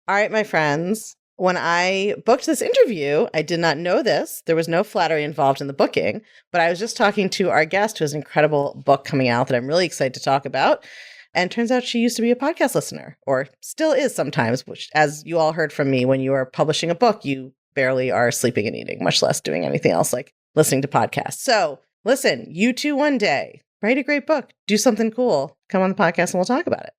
All right, my friends, when I booked this interview, I did not know this. There was no flattery involved in the booking, but I was just talking to our guest who has an incredible book coming out that I'm really excited to talk about. And turns out she used to be a podcast listener, or still is sometimes, which, as you all heard from me, when you are publishing a book, you barely are sleeping and eating, much less doing anything else like listening to podcasts. So listen, you too one day, write a great book, do something cool, come on the podcast and we'll talk about it.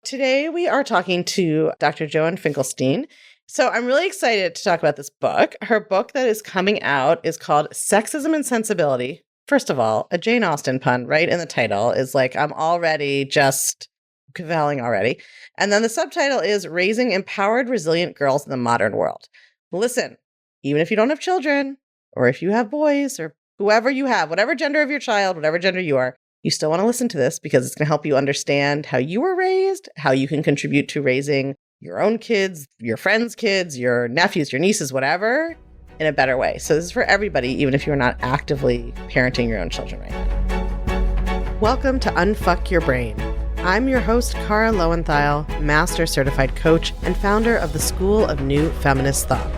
Today, we are talking to Dr. Joanne Finkelstein. So I'm really excited to talk about this book. Her book that is coming out is called Sexism Sensibility. First of all, a Jane Austen pun right in the title is like, I'm already just cavelling already. And then the subtitle is Raising Empowered, Resilient Girls in the Modern World. Listen, even if you don't have children, or if you have boys, or whoever you have, whatever gender of your child, whatever gender you are, you still want to listen to this because it's going to help you understand how you were raised, how you can contribute to raising your own kids, your friends' kids, your nephews, your nieces, whatever, in a better way. So this is for everybody, even if you're not actively parenting your own children right now. Welcome to Unfuck Your Brain. I'm your host, Cara Loewentheil, Master Certified Coach and founder of the School of New Feminist Thought.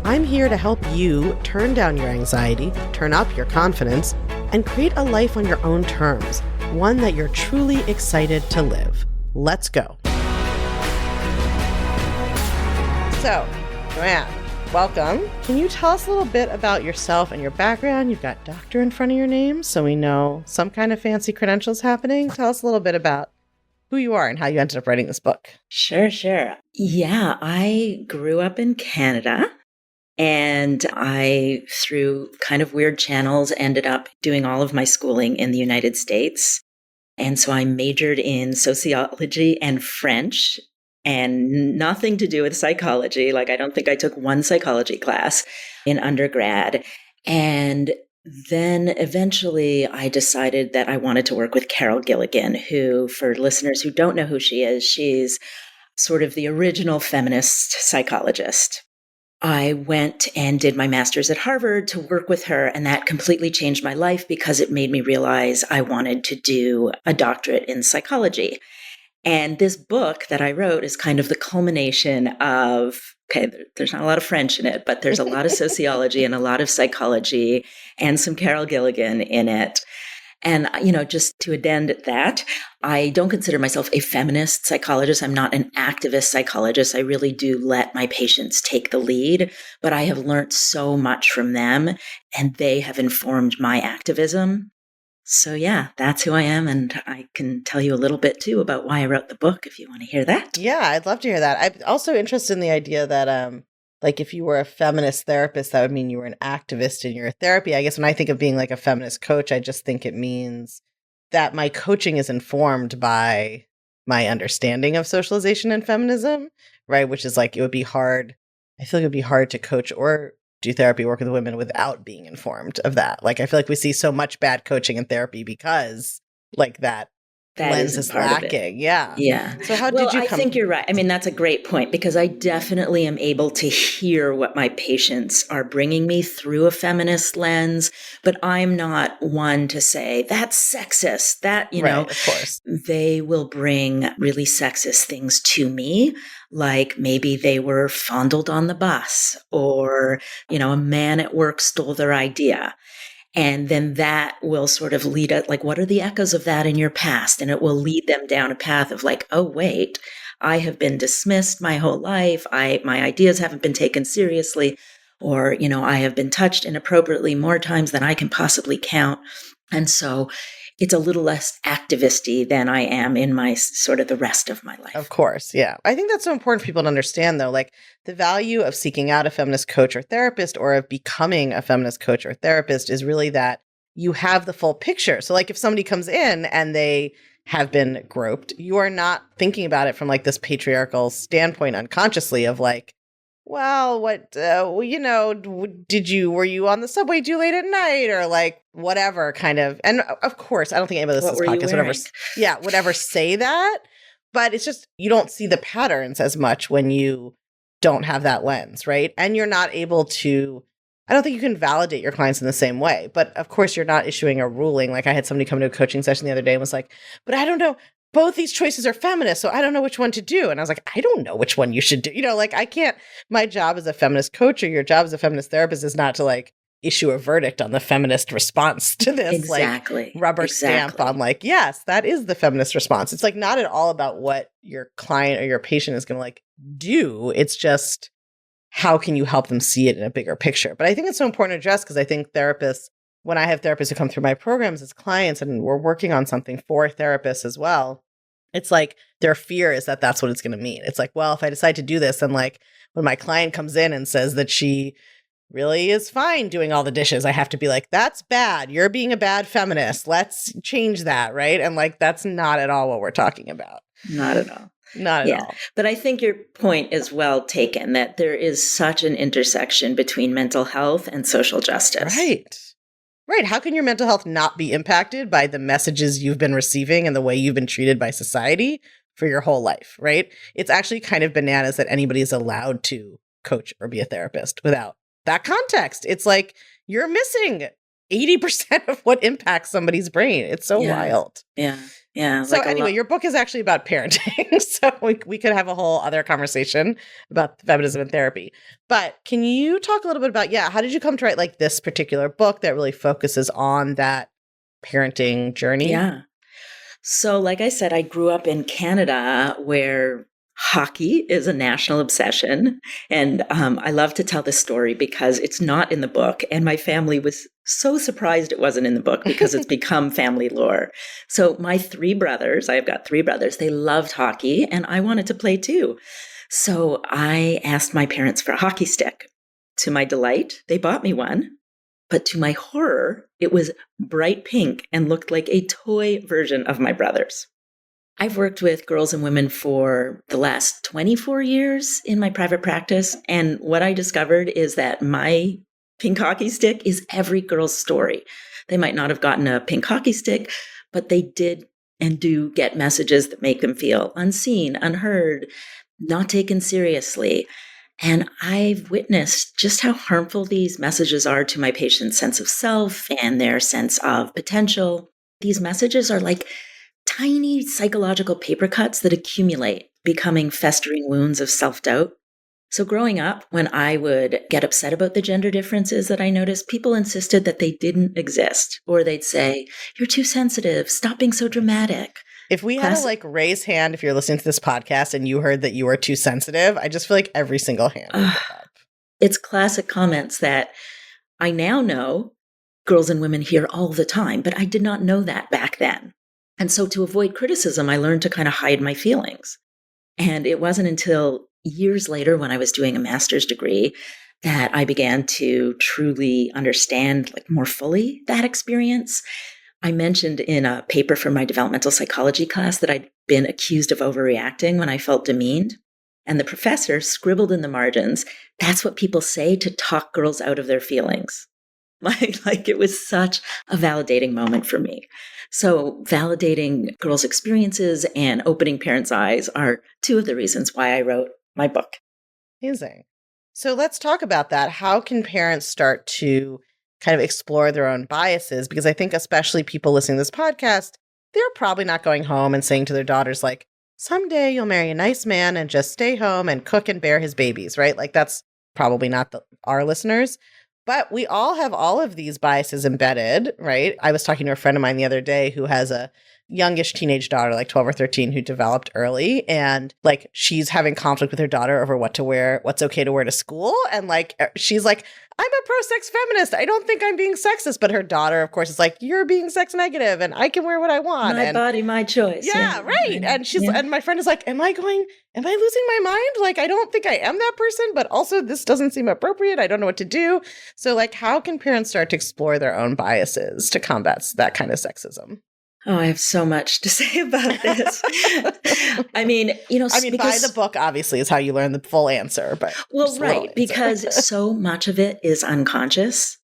I'm here to help you turn down your anxiety, turn up your confidence, and create a life on your own terms, one that you're truly excited to live. Let's go. So, Joanne, welcome. Can you tell us a little bit about yourself and your background? You've got doctor in front of your name, so we know some kind of fancy credentials happening. Tell us a little bit about who you are and how you ended up writing this book. Sure. Yeah, I grew up in Canada. And I, through kind of weird channels, ended up doing all of my schooling in the United States. And so I majored in sociology and French and nothing to do with psychology. Like, I don't think I took one psychology class in undergrad. And then eventually I decided that I wanted to work with Carol Gilligan, who, for listeners who don't know who she is, she's sort of the original feminist psychologist. I went and did my master's at Harvard to work with her, and that completely changed my life because it made me realize I wanted to do a doctorate in psychology. And this book that I wrote is kind of the culmination of, there's not a lot of French in it, but there's a lot of sociology and a lot of psychology and some Carol Gilligan in it. And, just to addend at that, I don't consider myself a feminist psychologist. I'm not an activist psychologist. I really do let my patients take the lead, but I have learned so much from them and they have informed my activism. So yeah, that's who I am. And I can tell you a little bit too about why I wrote the book if you want to hear that. Yeah, I'd love to hear that. I'm also interested in the idea that, like if you were a feminist therapist, that would mean you were an activist in your therapy. I guess when I think of being like a feminist coach, I just think it means that my coaching is informed by my understanding of socialization and feminism, right? Which is like, it would be hard. I feel like it would be hard to coach or do therapy work with women without being informed of that. Like, I feel like we see so much bad coaching and therapy because like that lens is lacking. Yeah. So how did you I think you're right. I mean, that's a great point because I definitely am able to hear what my patients are bringing me through a feminist lens, but I'm not one to say that's sexist. That, of course, they will bring really sexist things to me. Like maybe they were fondled on the bus or, a man at work stole their idea. And then that will sort of lead us, like, what are the echoes of that in your past? And it will lead them down a path of like, oh, wait, I have been dismissed my whole life. My ideas haven't been taken seriously. Or, I have been touched inappropriately more times than I can possibly count. And so it's a little less activist-y than I am in my sort of the rest of my life. Of course. Yeah. I think that's so important for people to understand though, like the value of seeking out a feminist coach or therapist or of becoming a feminist coach or therapist is really that you have the full picture. So like if somebody comes in and they have been groped, you are not thinking about it from like this patriarchal standpoint unconsciously of like, well, what, were you on the subway too late at night or like whatever kind of, and of course, I don't think anybody listens to this podcast, whatever say that, but it's just, you don't see the patterns as much when you don't have that lens, right? And you're not able to, I don't think you can validate your clients in the same way, but of course you're not issuing a ruling. Like I had somebody come to a coaching session the other day and was like, but I don't know, both these choices are feminist, so I don't know which one to do. And I was like, I don't know which one you should do. Like, I can't, my job as a feminist coach or your job as a feminist therapist is not to like issue a verdict on the feminist response to this, Exactly. like rubber stamp on like, yes, that is the feminist response. It's like not at all about what your client or your patient is going to like do. It's just, how can you help them see it in a bigger picture? But I think it's so important to address because I think therapists, when I have therapists who come through my programs as clients and we're working on something for therapists as well, it's like their fear is that that's what it's going to mean. It's like, well, if I decide to do this, then like when my client comes in and says that she really is fine doing all the dishes, I have to be like, that's bad. You're being a bad feminist. Let's change that, right? And like, that's not at all what we're talking about. Not at all. Not at all. But I think your point is well taken, that there is such an intersection between mental health and social justice. Right. Right. How can your mental health not be impacted by the messages you've been receiving and the way you've been treated by society for your whole life, right? It's actually kind of bananas that anybody is allowed to coach or be a therapist without that context. It's like you're missing 80% of what impacts somebody's brain. It's so wild. Yeah. Yeah. So anyway, your book is actually about parenting. So we could have a whole other conversation about feminism and therapy. But can you talk a little bit about, how did you come to write like this particular book that really focuses on that parenting journey? Yeah. So like I said, I grew up in Canada where hockey is a national obsession. And I love to tell this story because it's not in the book. And my family was so surprised it wasn't in the book because it's become family lore. So my three brothers, I've got three brothers, they loved hockey and I wanted to play too. So I asked my parents for a hockey stick. To my delight, they bought me one. But to my horror, it was bright pink and looked like a toy version of my brother's. I've worked with girls and women for the last 24 years in my private practice. And what I discovered is that my pink hockey stick is every girl's story. They might not have gotten a pink hockey stick, but they did and do get messages that make them feel unseen, unheard, not taken seriously. And I've witnessed just how harmful these messages are to my patients' sense of self and their sense of potential. These messages are like tiny psychological paper cuts that accumulate, becoming festering wounds of self-doubt. So growing up, when I would get upset about the gender differences that I noticed, people insisted that they didn't exist. Or they'd say, you're too sensitive, stop being so dramatic. If we had to like raise hand if you're listening to this podcast and you heard that you were too sensitive, I just feel like every single hand would go up. It's classic comments that I now know girls and women hear all the time, but I did not know that back then. And so to avoid criticism, I learned to kind of hide my feelings. And it wasn't until years later when I was doing a master's degree that I began to truly understand like more fully that experience. I mentioned in a paper from my developmental psychology class that I'd been accused of overreacting when I felt demeaned. And the professor scribbled in the margins, that's what people say to talk girls out of their feelings. Like it was such a validating moment for me. So validating girls' experiences and opening parents' eyes are two of the reasons why I wrote my book. Amazing. So let's talk about that. How can parents start to kind of explore their own biases? Because I think especially people listening to this podcast, they're probably not going home and saying to their daughters, like, someday you'll marry a nice man and just stay home and cook and bear his babies, right? Like that's probably not our listeners. But we all have all of these biases embedded, right? I was talking to a friend of mine the other day who has a youngish teenage daughter, like 12 or 13, who developed early. And like, she's having conflict with her daughter over what to wear, what's okay to wear to school. And like, she's like, I'm a pro-sex feminist. I don't think I'm being sexist. But her daughter, of course, is like, you're being sex negative and I can wear what I want. My body, my choice. Yeah, right. And and my friend is like, am I losing my mind? Like, I don't think I am that person, but also this doesn't seem appropriate. I don't know what to do. So like, how can parents start to explore their own biases to combat that kind of sexism? Oh, I have so much to say about this. I mean, buy the book obviously is how you learn the full answer, but right, because so much of it is unconscious,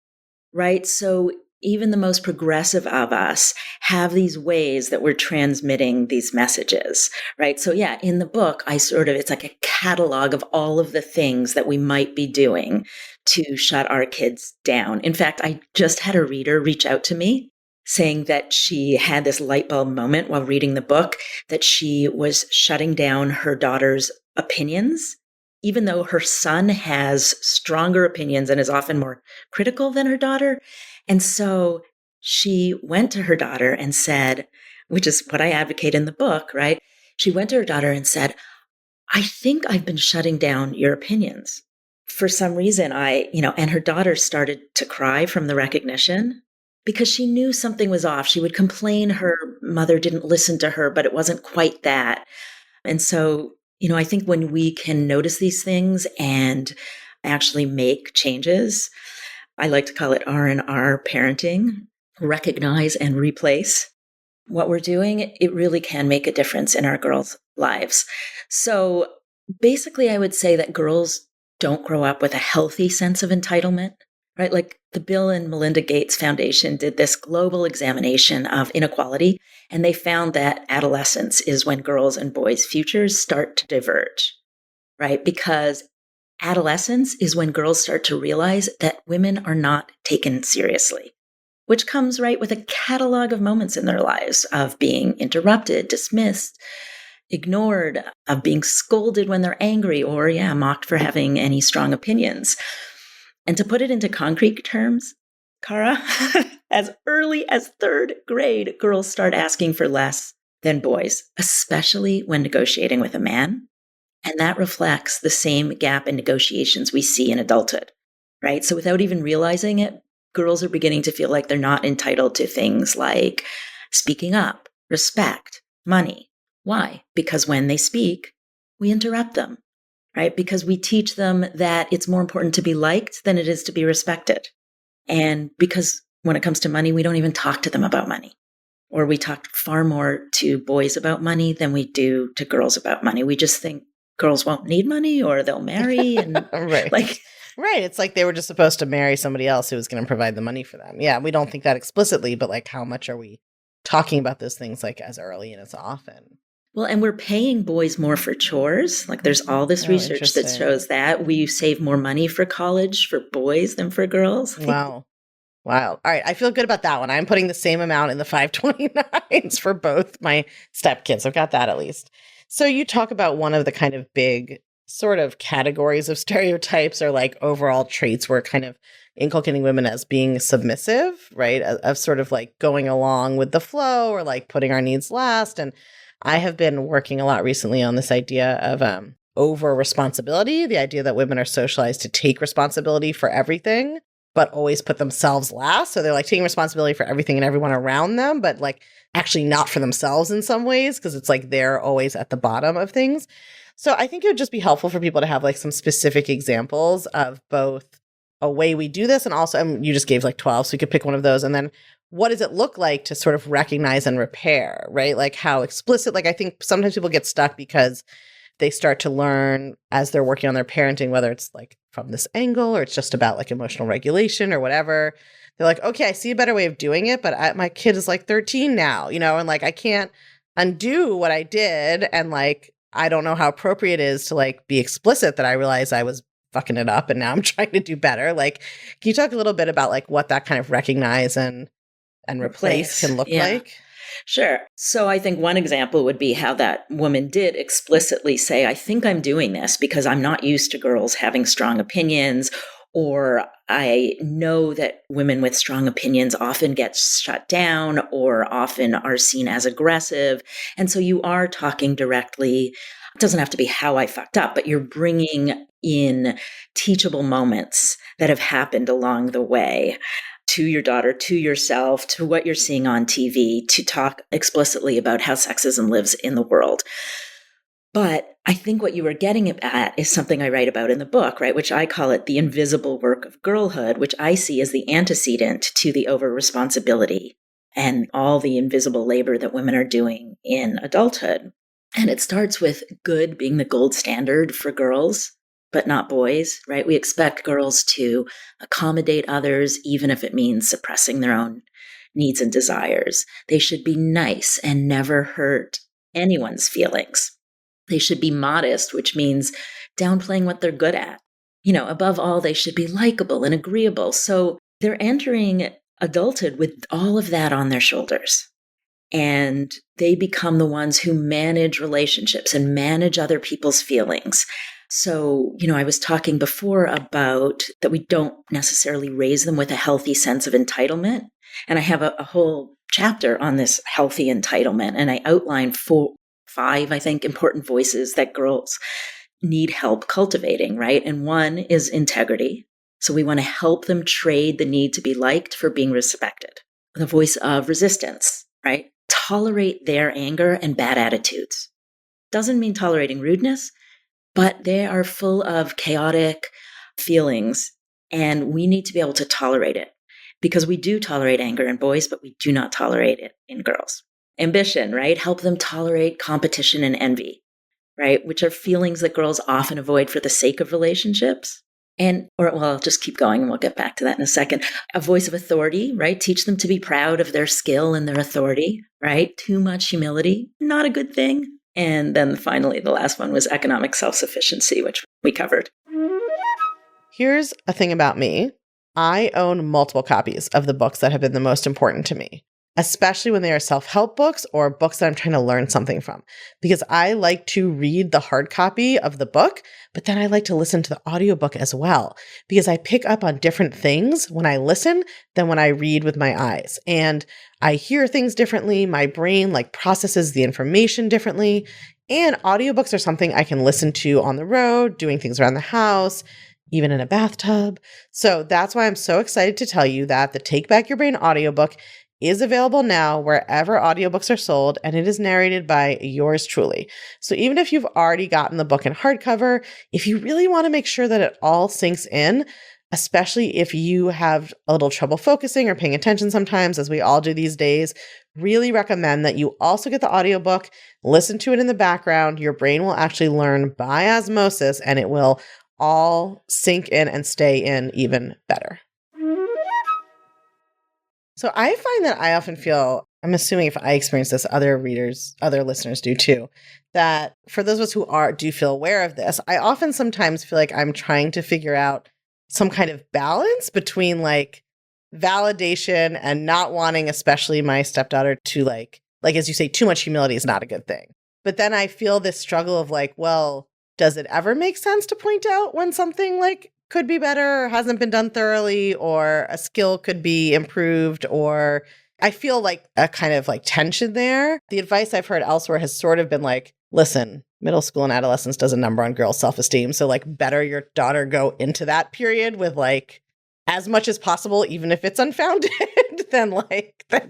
right? So even the most progressive of us have these ways that we're transmitting these messages, right? So yeah, in the book, it's like a catalog of all of the things that we might be doing to shut our kids down. In fact, I just had a reader reach out to me saying that she had this light bulb moment while reading the book, that she was shutting down her daughter's opinions, even though her son has stronger opinions and is often more critical than her daughter. And so she went to her daughter and said, which is what I advocate in the book, right? She went to her daughter and said, I think I've been shutting down your opinions. For some reason, and her daughter started to cry from the recognition because she knew something was off. She would complain her mother didn't listen to her, but it wasn't quite that. And so, I think when we can notice these things and actually make changes, I like to call it R&R parenting, recognize and replace what we're doing, it really can make a difference in our girls' lives. So basically, I would say that girls don't grow up with a healthy sense of entitlement, right? Like the Bill and Melinda Gates Foundation did this global examination of inequality, and they found that adolescence is when girls' and boys' futures start to diverge, right? Because adolescence is when girls start to realize that women are not taken seriously, which comes right with a catalog of moments in their lives of being interrupted, dismissed, ignored, of being scolded when they're angry, or mocked for having any strong opinions. And to put it into concrete terms, Cara, as early as third grade, girls start asking for less than boys, especially when negotiating with a man. And that reflects the same gap in negotiations we see in adulthood, right? So without even realizing it, girls are beginning to feel like they're not entitled to things like speaking up, respect, money. Why? Because when they speak, we interrupt them, right? Because we teach them that it's more important to be liked than it is to be respected. And because when it comes to money, we don't even talk to them about money. Or we talk far more to boys about money than we do to girls about money. We just think girls won't need money or they'll marry. And Right. Right. It's like they were just supposed to marry somebody else who was going to provide the money for them. Yeah, we don't think that explicitly, but like how much are we talking about those things like as early and as often? Well, and we're paying boys more for chores. Like there's all this research that shows that we save more money for college for boys than for girls. Wow. All right. I feel good about that one. I'm putting the same amount in the 529s for both my stepkids. I've got that at least. So you talk about one of the kind of big sort of categories of stereotypes or like overall traits we're kind of inculcating women as being submissive, right? Of sort of like going along with the flow or like putting our needs last. And I have been working a lot recently on this idea of over responsibility, the idea that women are socialized to take responsibility for everything, but always put themselves last. So they're like taking responsibility for everything and everyone around them, but like actually not for themselves in some ways, because it's like they're always at the bottom of things. So I think it would just be helpful for people to have like some specific examples of both a way we do this and also, you just gave like 12, so we could pick one of those. And then what does it look like to sort of recognize and repair, right? Like how explicit, like I think sometimes people get stuck because they start to learn as they're working on their parenting, whether it's like from this angle or it's just about like emotional regulation or whatever. They're like, okay, I see a better way of doing it, but my kid is like 13 now, and like I can't undo what I did. And like, I don't know how appropriate it is to like be explicit that I realized I was fucking it up and now I'm trying to do better. Like, can you talk a little bit about like what that kind of recognize and replace can look like? Sure. So I think one example would be how that woman did explicitly say, I think I'm doing this because I'm not used to girls having strong opinions, or I know that women with strong opinions often get shut down or often are seen as aggressive. And so you are talking directly. It doesn't have to be how I fucked up, but you're bringing in teachable moments that have happened along the way to your daughter, to yourself, to what you're seeing on TV, to talk explicitly about how sexism lives in the world. But I think what you were getting at is something I write about in the book, right? Which I call it the invisible work of girlhood, which I see as the antecedent to the over responsibility and all the invisible labor that women are doing in adulthood. And it starts with good being the gold standard for girls, but not boys, right? We expect girls to accommodate others, even if it means suppressing their own needs and desires. They should be nice and never hurt anyone's feelings. They should be modest, which means downplaying what they're good at. Above all, they should be likable and agreeable. So they're entering adulthood with all of that on their shoulders. And they become the ones who manage relationships and manage other people's feelings. So, I was talking before about that we don't necessarily raise them with a healthy sense of entitlement. And I have a whole chapter on this healthy entitlement. And I outline 5, I think, important voices that girls need help cultivating, right? And one is integrity. So we want to help them trade the need to be liked for being respected. The voice of resistance, right? Tolerate their anger and bad attitudes. Doesn't mean tolerating rudeness, but they are full of chaotic feelings, and we need to be able to tolerate it because we do tolerate anger in boys, but we do not tolerate it in girls. Ambition, right? Help them tolerate competition and envy, right? Which are feelings that girls often avoid for the sake of relationships. I'll just keep going and we'll get back to that in a second. A voice of authority, right? Teach them to be proud of their skill and their authority, right? Too much humility, not a good thing. And then finally, the last one was economic self-sufficiency, which we covered. Here's a thing about me. I own multiple copies of the books that have been the most important to me, especially when they are self-help books or books that I'm trying to learn something from, because I like to read the hard copy of the book, but then I like to listen to the audiobook as well, because I pick up on different things when I listen than when I read with my eyes. And I hear things differently. My brain processes the information differently. And audiobooks are something I can listen to on the road, doing things around the house, even in a bathtub. So that's why I'm so excited to tell you that the Take Back Your Brain audiobook is available now wherever audiobooks are sold, and it is narrated by yours truly. So even if you've already gotten the book in hardcover, if you really want to make sure that it all sinks in, especially if you have a little trouble focusing or paying attention sometimes, as we all do these days, really recommend that you also get the audiobook, listen to it in the background. Your brain will actually learn by osmosis, and it will all sink in and stay in even better. So I find that I often feel, I'm assuming if I experience this, other listeners do too, that for those of us who do feel aware of this, I often sometimes feel like I'm trying to figure out some kind of balance between validation and not wanting, especially my stepdaughter, to as you say, too much humility is not a good thing. But then I feel this struggle of well, does it ever make sense to point out when something could be better or hasn't been done thoroughly, or a skill could be improved, or I feel a kind of tension there. The advice I've heard elsewhere has sort of been listen, middle school and adolescence does a number on girls' self-esteem. So better your daughter go into that period with as much as possible, even if it's unfounded, than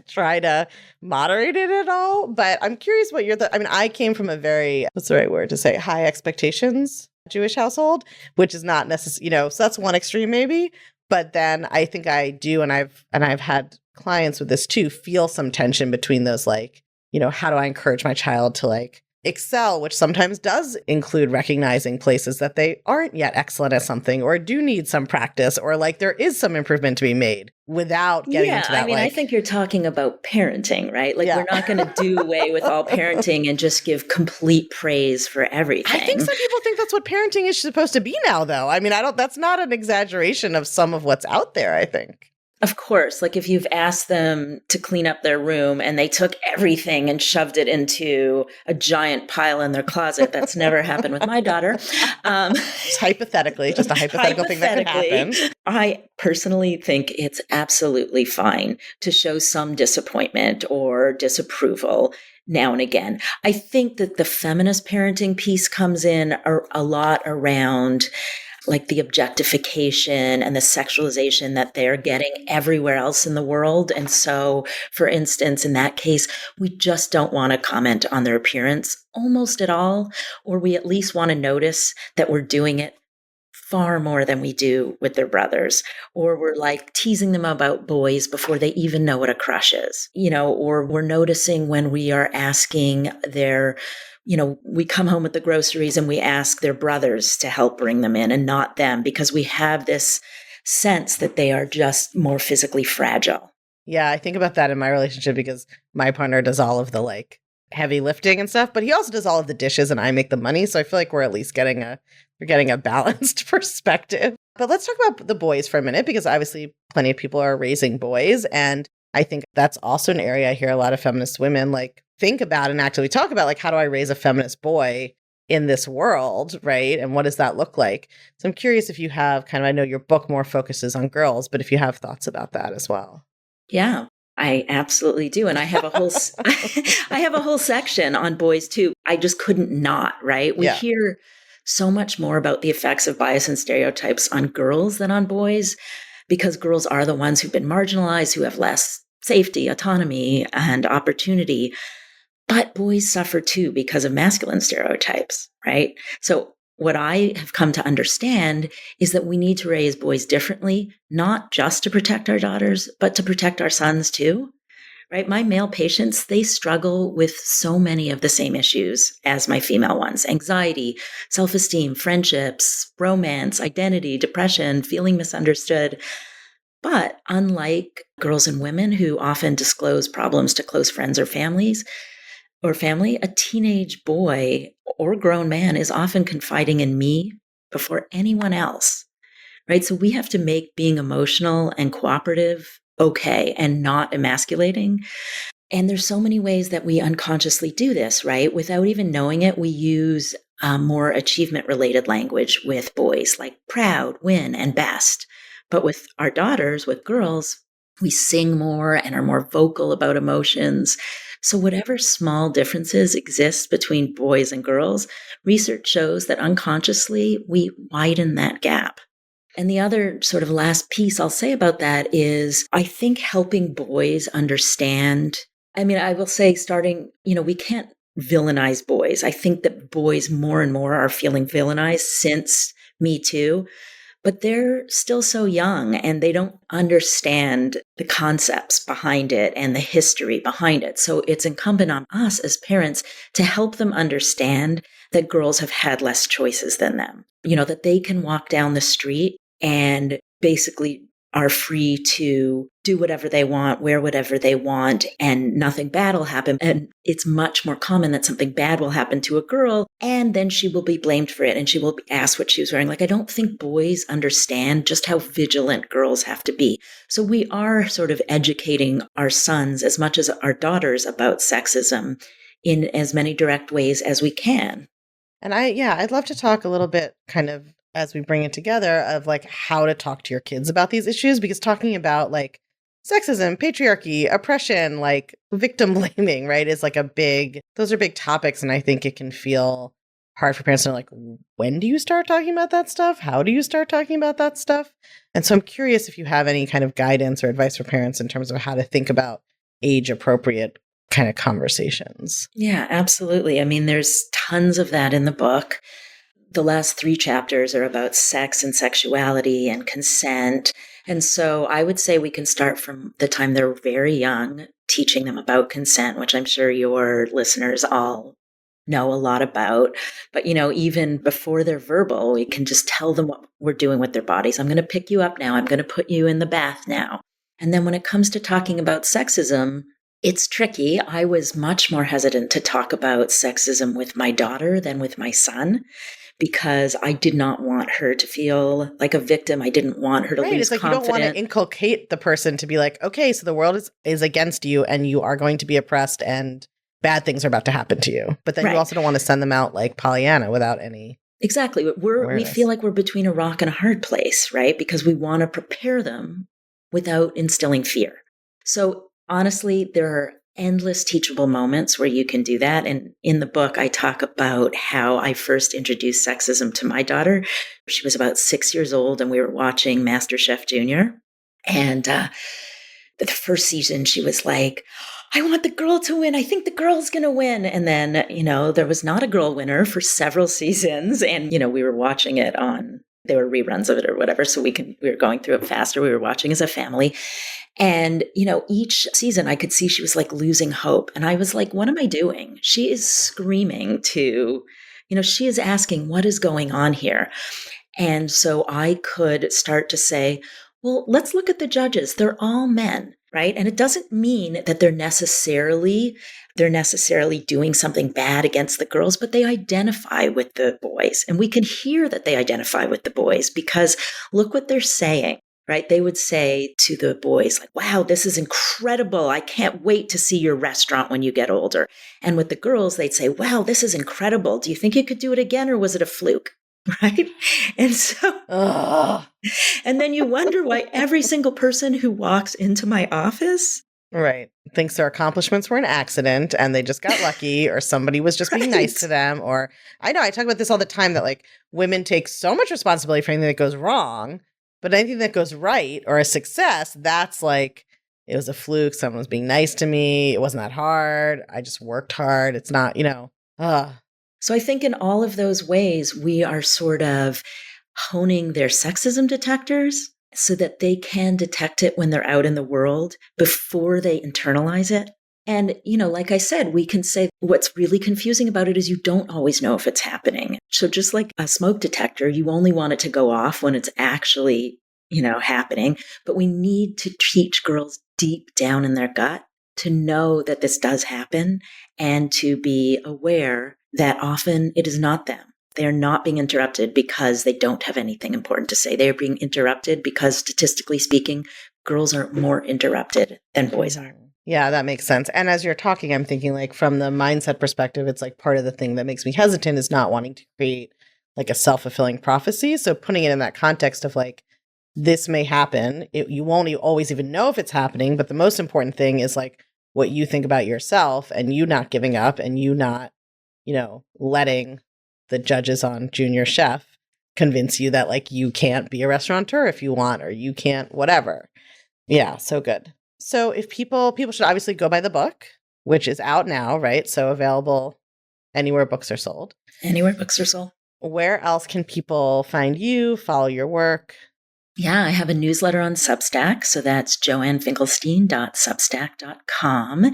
try to moderate it at all. But I'm curious what I came from a very, what's the right word to say, high expectations Jewish household, which is not necessarily, so that's one extreme maybe. But then I think I do, and I've had clients with this too, feel some tension between those, how do I encourage my child to excel, which sometimes does include recognizing places that they aren't yet excellent at something, or do need some practice, or there is some improvement to be made without getting into that. I think you're talking about parenting, right? We're not going to do away with all parenting and just give complete praise for everything. I think some people think that's what parenting is supposed to be now, though. That's not an exaggeration of some of what's out there, I think. Of course, if you've asked them to clean up their room and they took everything and shoved it into a giant pile in their closet, that's never happened with my daughter. Hypothetically, just a hypothetical thing that could happen. I personally think it's absolutely fine to show some disappointment or disapproval now and again. I think that the feminist parenting piece comes in a lot around the objectification and the sexualization that they're getting everywhere else in the world. And so, for instance, in that case, we just don't want to comment on their appearance almost at all, or we at least want to notice that we're doing it far more than we do with their brothers, or we're teasing them about boys before they even know what a crush is, or we're noticing when we are asking we come home with the groceries and we ask their brothers to help bring them in and not them, because we have this sense that they are just more physically fragile. Yeah, I think about that in my relationship because my partner does all of the heavy lifting and stuff, but he also does all of the dishes and I make the money. So I feel we're at least getting a balanced perspective. But let's talk about the boys for a minute, because obviously plenty of people are raising boys. And I think that's also an area I hear a lot of feminist women like think about and actively talk about, like, how do I raise a feminist boy in this world, right? And what does that look like? So I'm curious if you have kind of, I know your book more focuses on girls, but if you have thoughts about that as well. Yeah, I absolutely do. And I have a whole I have a whole section on boys too. I just couldn't not, right? We Yeah. hear so much more about the effects of bias and stereotypes on girls than on boys, because girls are the ones who've been marginalized, who have less safety, autonomy, and opportunity. But boys suffer too because of masculine stereotypes, right? So what I have come to understand is that we need to raise boys differently, not just to protect our daughters, but to protect our sons too, right? My male patients, they struggle with so many of the same issues as my female ones: anxiety, self-esteem, friendships, romance, identity, depression, feeling misunderstood. But unlike girls and women who often disclose problems to close friends or family, a teenage boy or grown man is often confiding in me before anyone else, right? So we have to make being emotional and cooperative okay and not emasculating. And there's so many ways that we unconsciously do this, right? Without even knowing it, we use more achievement related language with boys, like proud, win, and best. But with our daughters, with girls, we sing more and are more vocal about emotions. So whatever small differences exist between boys and girls, research shows that unconsciously we widen that gap. And the other sort of last piece I'll say about that is I think helping boys understand. I mean, I will say starting, we can't villainize boys. I think that boys more and more are feeling villainized since Me Too, but they're still so young and they don't understand the concepts behind it and the history behind it. So it's incumbent on us as parents to help them understand that girls have had less choices than them, that they can walk down the street and basically are free to do whatever they want, wear whatever they want, and nothing bad will happen. And it's much more common that something bad will happen to a girl, and then she will be blamed for it, and she will be asked what she was wearing. Like, I don't think boys understand just how vigilant girls have to be. So we are sort of educating our sons as much as our daughters about sexism in as many direct ways as we can. And I'd love to talk a little bit kind of as we bring it together of like how to talk to your kids about these issues, because talking about like sexism, patriarchy, oppression, like victim blaming, right, is like those are big topics. And I think it can feel hard for parents to know, like, when do you start talking about that stuff? How do you start talking about that stuff? And so I'm curious if you have any kind of guidance or advice for parents in terms of how to think about age appropriate kind of conversations. Yeah, absolutely. I mean, there's tons of that in the book. The last 3 chapters are about sex and sexuality and consent. And so I would say we can start from the time they're very young, teaching them about consent, which I'm sure your listeners all know a lot about. But, even before they're verbal, we can just tell them what we're doing with their bodies. I'm going to pick you up now. I'm going to put you in the bath now. And then when it comes to talking about sexism, it's tricky. I was much more hesitant to talk about sexism with my daughter than with my son, because I did not want her to feel like a victim. I didn't want her to lose It's like confidence. You don't want to inculcate the person to be like, okay, so the world is against you and you are going to be oppressed and bad things are about to happen to you. But then you also don't want to send them out like Pollyanna without any. Exactly. We feel like we're between a rock and a hard place, right? Because we want to prepare them without instilling fear. So honestly, there are endless teachable moments where you can do that. And in the book, I talk about how I first introduced sexism to my daughter. She was about 6 years old and we were watching MasterChef Junior. And the first season, she was like, I want the girl to win. I think the girl's going to win. And then, there was not a girl winner for several seasons. And, we were watching it there were reruns of it or whatever. So we were going through it faster. We were watching as a family. And, each season I could see she was like losing hope. And I was like, what am I doing? She is screaming she is asking, what is going on here? And so I could start to say, well, let's look at the judges. They're all men, right? And it doesn't mean that they're necessarily they're necessarily doing something bad against the girls, but they identify with the boys. And we can hear that they identify with the boys because look what they're saying, right? They would say to the boys, like, wow, this is incredible. I can't wait to see your restaurant when you get older. And with the girls, they'd say, wow, this is incredible. Do you think you could do it again, or was it a fluke? Right? And so, and then you wonder why every single person who walks into my office, right, thinks their accomplishments were an accident and they just got lucky, or somebody was just being nice to them. Or I know I talk about this all the time, that like women take so much responsibility for anything that goes wrong, but anything that goes right or a success, that's like, it was a fluke. Someone was being nice to me. It wasn't that hard. I just worked hard. It's not, So I think in all of those ways, we are sort of honing their sexism detectors so that they can detect it when they're out in the world before they internalize it. And, like I said, we can say what's really confusing about it is you don't always know if it's happening. So just like a smoke detector, you only want it to go off when it's actually, happening. But we need to teach girls deep down in their gut to know that this does happen and to be aware that often it is not them. They are not being interrupted because they don't have anything important to say. They are being interrupted because, statistically speaking, girls are more interrupted than boys are. Yeah, that makes sense. And as you're talking, I'm thinking like from the mindset perspective, it's like part of the thing that makes me hesitant is not wanting to create like a self-fulfilling prophecy. So putting it in that context of like, this may happen. You won't always even know if it's happening. But the most important thing is like what you think about yourself, and you not giving up, and you not, letting the judges on Junior Chef convince you that like you can't be a restaurateur if you want, or you can't whatever. Yeah, so good. So if people should obviously go buy the book, which is out now, right? So available anywhere books are sold. Anywhere books are sold. Where else can people find you, follow your work? Yeah, I have a newsletter on Substack. So that's joannefinkelstein.substack.com.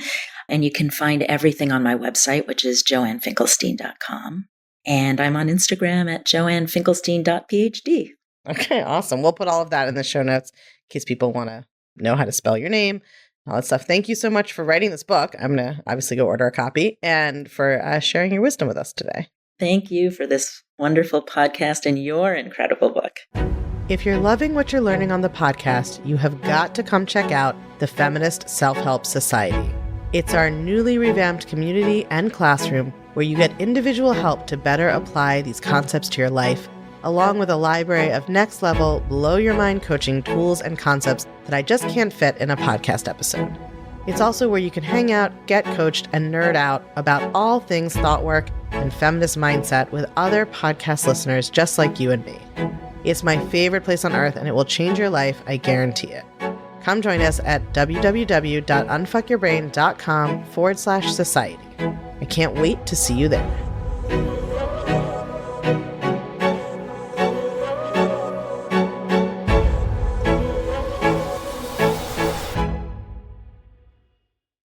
And you can find everything on my website, which is joannefinkelstein.com. And I'm on Instagram at joannefinkelstein.phd. Okay, awesome. We'll put all of that in the show notes in case people want to know how to spell your name, all that stuff. Thank you so much for writing this book. I'm going to obviously go order a copy, and for sharing your wisdom with us today. Thank you for this wonderful podcast and your incredible book. If you're loving what you're learning on the podcast, you have got to come check out the Feminist Self-Help Society. It's our newly revamped community and classroom where you get individual help to better apply these concepts to your life, along with a library of next-level, blow-your-mind coaching tools and concepts that I just can't fit in a podcast episode. It's also where you can hang out, get coached, and nerd out about all things thought work and feminist mindset with other podcast listeners just like you and me. It's my favorite place on earth, and it will change your life, I guarantee it. Come join us at www.unfuckyourbrain.com/society. I can't wait to see you there.